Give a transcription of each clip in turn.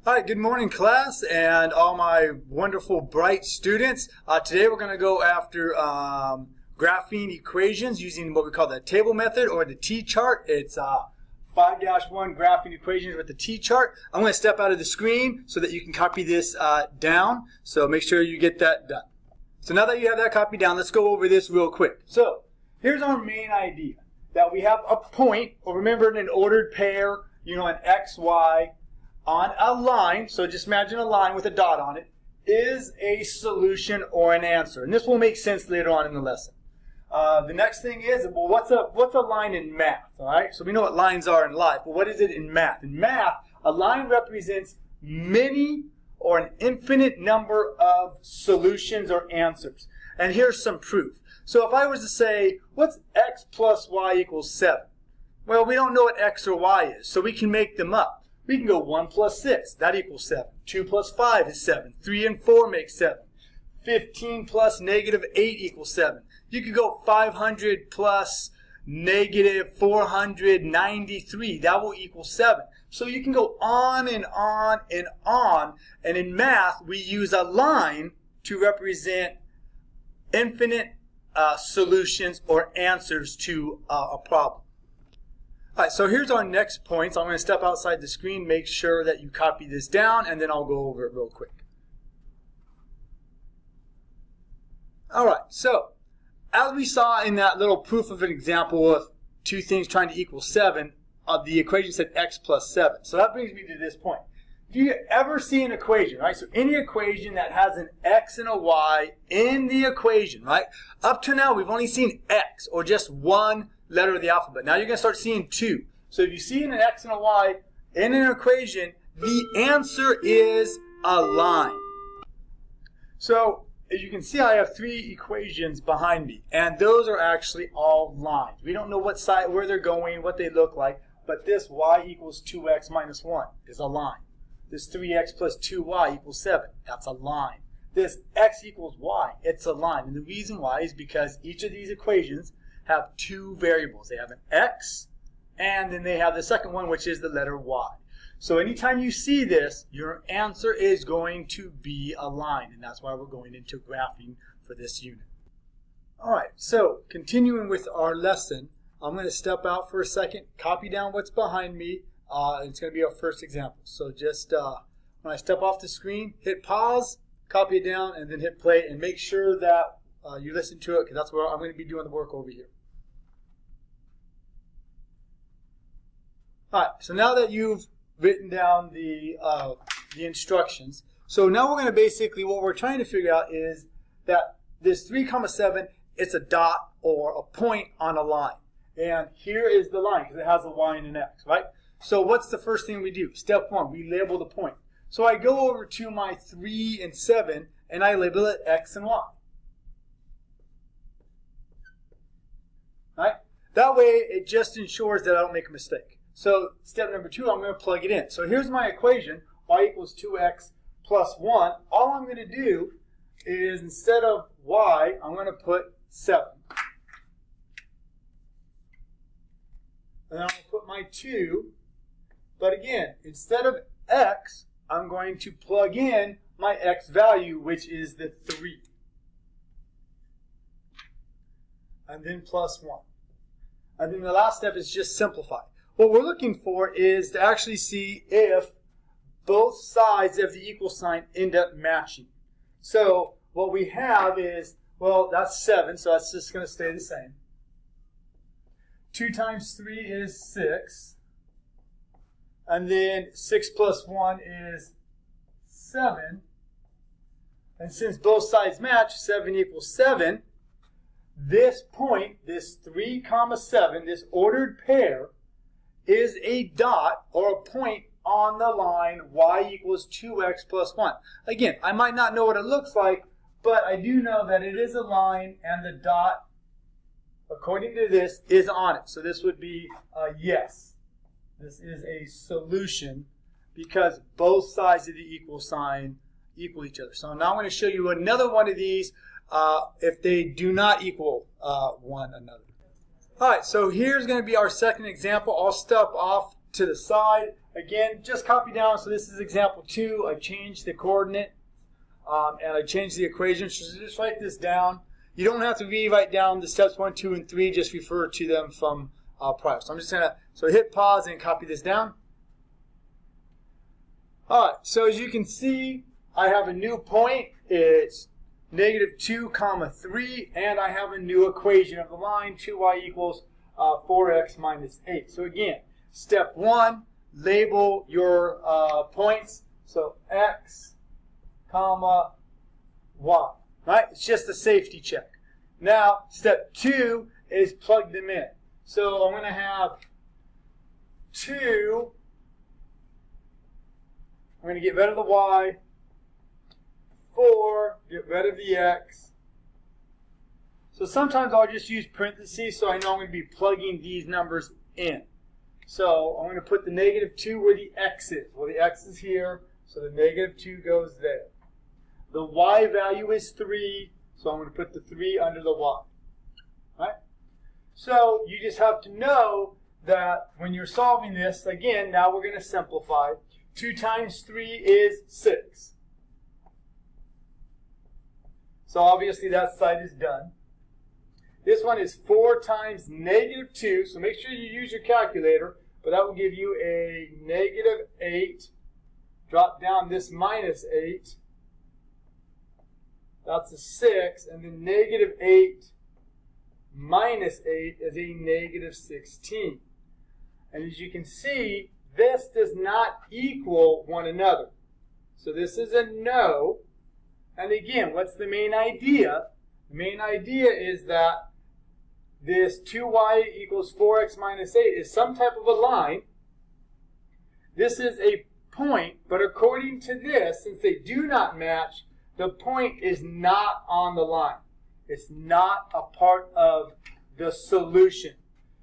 Hi, good morning class and all my wonderful bright students. Today we're going to go after graphing equations using what we call the table method or the T-chart. It's 5-1 graphing equations with the T-chart. I'm going to step out of the screen so that you can copy this down. So make sure you get that done. So now that you have that copy down, let's go over this real quick. So here's our main idea, that we have a point, or remember in an ordered pair, an X, Y, on a line, so just imagine a line with a dot on it, is a solution or an answer. And this will make sense later on in the lesson. The next thing is, well, what's a line in math? All right, so we know what lines are in life, but what is it in math? In math, a line represents many or an infinite number of solutions or answers. And here's some proof. So if I was to say, what's x plus y equals 7? Well, we don't know what x or y is, so we can make them up. We can go 1 plus 6, that equals 7. 2 plus 5 is 7. 3 and 4 make 7. 15 plus negative 8 equals 7. You could go 500 plus negative 493. That will equal 7. So you can go on and on and on. And in math, we use a line to represent infinite solutions or answers to a problem. All right, so here's our next points. I'm going to step outside the screen, make sure that you copy this down, and then I'll go over it real quick. All right, so as we saw in that little proof of an example of two things trying to equal 7, the equation said x plus 7. So that brings me to this point. If you ever see an equation, right, so any equation that has an x and a y in the equation, right, up to now we've only seen x, or just one letter of the alphabet. Now you're going to start seeing two. So if you see an x and a y in an equation, the answer is a line. So as you can see, I have three equations behind me, and those are actually all lines. We don't know what side, where they're going, what they look like, but this y equals 2x minus 1 is a line. This 3x plus 2y equals 7. That's a line. This x equals y, it's a line. And the reason why is because each of these equations have two variables. They have an x, and then they have the second one, which is the letter y. So anytime you see this, your answer is going to be a line, and that's why we're going into graphing for this unit. All right, so continuing with our lesson, I'm going to step out for a second, copy down what's behind me. It's going to be our first example. So just when I step off the screen, hit pause, copy it down, and then hit play, and make sure that you listen to it, because that's where I'm going to be doing the work over here. All right, so now that you've written down the instructions, so now we're going to basically, what we're trying to figure out is that this 3, 7, it's a dot or a point on a line. And here is the line, because it has a y and an x, right? So what's the first thing we do? Step 1, we label the point. So I go over to my 3 and 7, and I label it x and y. Right? That way, it just ensures that I don't make a mistake. So step number 2, I'm going to plug it in. So here's my equation, y equals 2x plus 1. All I'm going to do is, instead of y, I'm going to put 7. And then I'm going to put my 2. But again, instead of x, I'm going to plug in my x value, which is the 3. And then plus 1. And then the last step is just simplify. What we're looking for is to actually see if both sides of the equal sign end up matching. So what we have is, well, that's 7, so that's just going to stay the same. 2 times 3 is 6. And then 6 plus 1 is 7. And since both sides match, 7 equals 7, this point, this 3, 7, this ordered pair, is a dot or a point on the line y equals 2x plus 1. Again, I might not know what it looks like, but I do know that it is a line, and the dot, according to this, is on it. So this would be a yes. This is a solution because both sides of the equal sign equal each other. So now I'm going to show you another one of these if they do not equal one another. All right, so here's going to be our second example. I'll step off to the side, again, just copy down. So this is example 2. I changed the coordinate and I changed the equation. So just write this down. You don't have to rewrite down the steps 1, 2, and 3. Just refer to them from prior. So I'm just going to hit pause and copy this down. All right, so as you can see, I have a new point. It's -2, 3, and I have a new equation of the line, 2y equals 4x minus 8. So again, step 1, label your points. So x, comma, y. Right? It's just a safety check. Now, step 2 is plug them in. So I'm going to have 2. I'm going to get rid of the y. 4, get rid of the x. So sometimes I'll just use parentheses so I know I'm going to be plugging these numbers in. So I'm going to put the -2 where the x is. Well, the x is here, so the -2 goes there. The y value is 3, so I'm going to put the 3 under the y. Right? So you just have to know that when you're solving this, again, now we're going to simplify. 2 times 3 is 6. So obviously that side is done. This one is 4 times -2, so make sure you use your calculator, but that will give you a -8. Drop down this -8. That's a 6, and then -8 minus 8 is a -16. And as you can see, this does not equal one another. So this is a no. And again, what's the main idea? The main idea is that this 2y equals 4x minus 8 is some type of a line. This is a point, but according to this, since they do not match, the point is not on the line. It's not a part of the solution.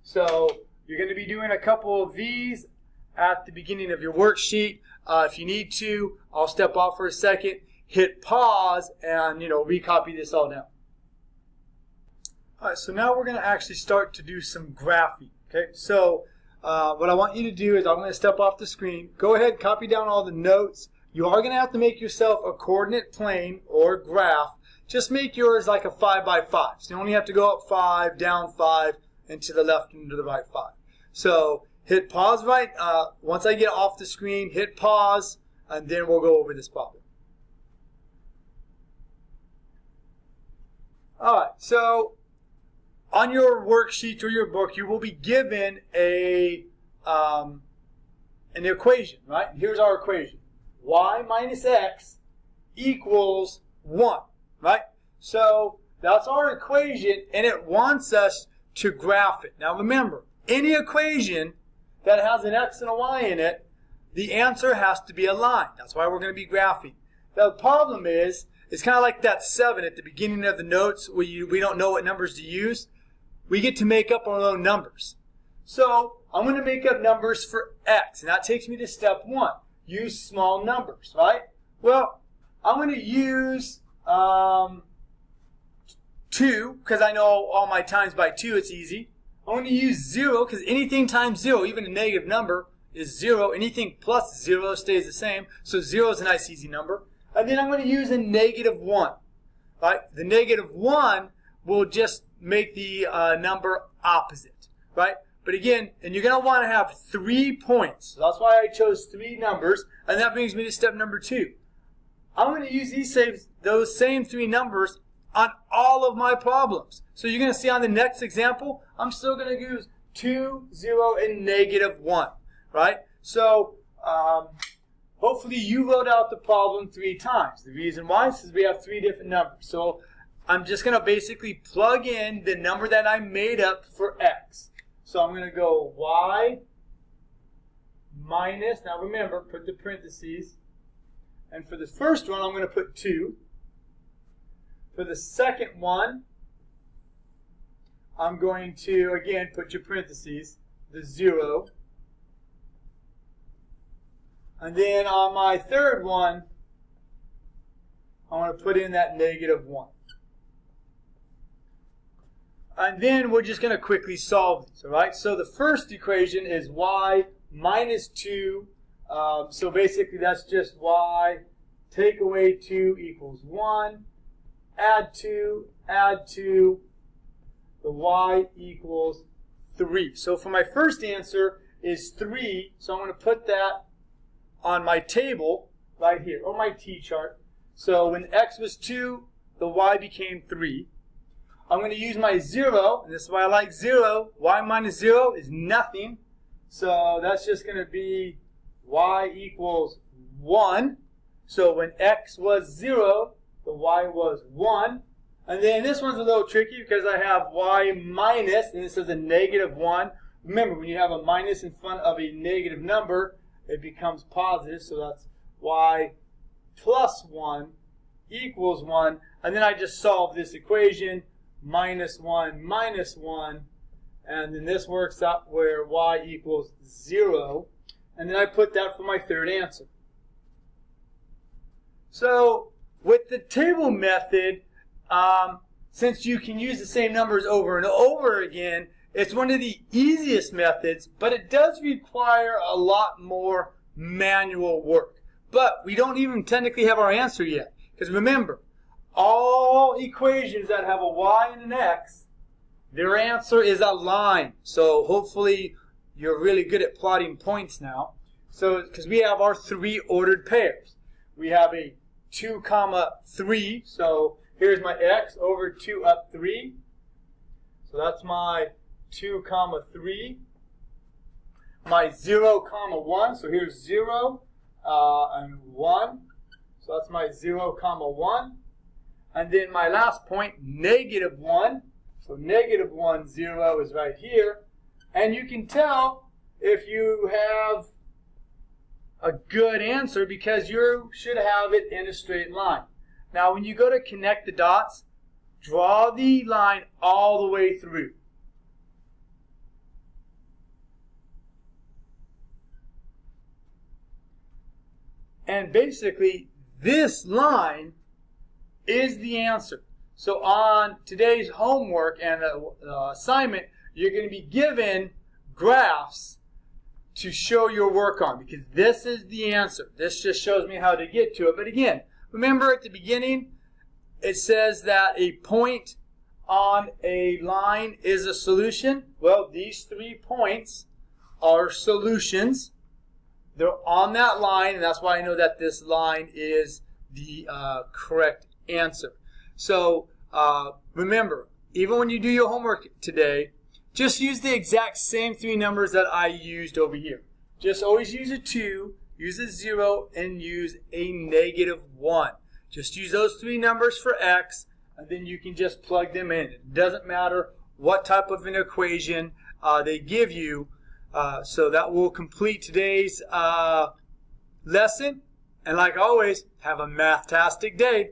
So you're going to be doing a couple of these at the beginning of your worksheet. If you need to, I'll step off for a second, hit pause, and recopy this all down. All right, so now we're going to actually start to do some graphing. Okay, so what I want you to do is I'm going to step off the screen. Go ahead, copy down all the notes. You are going to have to make yourself a coordinate plane or graph. Just make yours like a 5 by 5. So you only have to go up 5, down 5, and to the left and to the right 5. So hit pause right. Once I get off the screen, hit pause, and then we'll go over this problem. All right, so on your worksheet or your book, you will be given an equation, right? Here's our equation. Y minus x equals 1, right? So that's our equation, and it wants us to graph it. Now remember, any equation that has an x and a y in it, the answer has to be a line. That's why we're going to be graphing. The problem is, it's kind of like that 7 at the beginning of the notes where we don't know what numbers to use. We get to make up our own numbers. So I'm going to make up numbers for x, and that takes me to step 1. Use small numbers, right? Well, I'm going to use 2, because I know all my times by 2, it's easy. I'm going to use 0, because anything times 0, even a negative number, is 0. Anything plus 0 stays the same, so 0 is a nice easy number. And then I'm going to use a -1. Right? The -1 will just make the number opposite, right? But again, and you're going to want to have 3 points. So that's why I chose 3 numbers, and that brings me to step number 2. I'm going to use those same 3 numbers on all of my problems. So you're going to see on the next example, I'm still going to use 2, 0, and -1, right? So hopefully you wrote out the problem 3 times. The reason why is because we have 3 different numbers. So I'm just going to basically plug in the number that I made up for x. So I'm going to go y minus, now remember, put the parentheses. And for the first one, I'm going to put 2. For the second one, I'm going to, again, put your parentheses, the 0. And then on my third one, I want to put in that -1. And then we're just going to quickly solve this, all right? So the first equation is y minus 2 So basically that's just y, take away 2 equals 1, add 2, the y equals 3. So for my first answer is 3, so I'm going to put that on my table right here, or my t-chart. So when x was 2, the y became 3. I'm going to use my 0, and this is why I like 0. Y minus 0 is nothing. So that's just going to be y equals 1. So when x was 0, the y was 1. And then this one's a little tricky because I have y minus, and this is a negative 1. Remember, when you have a minus in front of a negative number, it becomes positive. So that's y plus 1 equals 1. And then I just solve this equation, minus 1, and then this works out where y equals 0. And then I put that for my third answer. So with the table method, since you can use the same numbers over and over again, it's one of the easiest methods, but it does require a lot more manual work. But we don't even technically have our answer yet. Because remember, all equations that have a y and an x, their answer is a line. So hopefully you're really good at plotting points now. So because we have our 3 ordered pairs. We have a 2, 3. So here's my x over 2 up 3. So that's my 2, 3. My 0, 1. So here's 0 and 1. So that's my 0, 1. And then my last point, negative 1. So negative 1, 0 is right here. And you can tell if you have a good answer because you should have it in a straight line. Now when you go to connect the dots, draw the line all the way through. And basically, this line is the answer. So on today's homework and assignment, you're going to be given graphs to show your work on because this is the answer. This just shows me how to get to it. But again, remember at the beginning, it says that a point on a line is a solution. Well, these 3 points are solutions. They're on that line, and that's why I know that this line is the correct answer. So remember, even when you do your homework today, just use the exact same 3 numbers that I used over here. Just always use a 2, use a 0, and use a negative 1. Just use those 3 numbers for x, and then you can just plug them in. It doesn't matter what type of an equation they give you. So that will complete today's lesson. And like always, have a math-tastic day.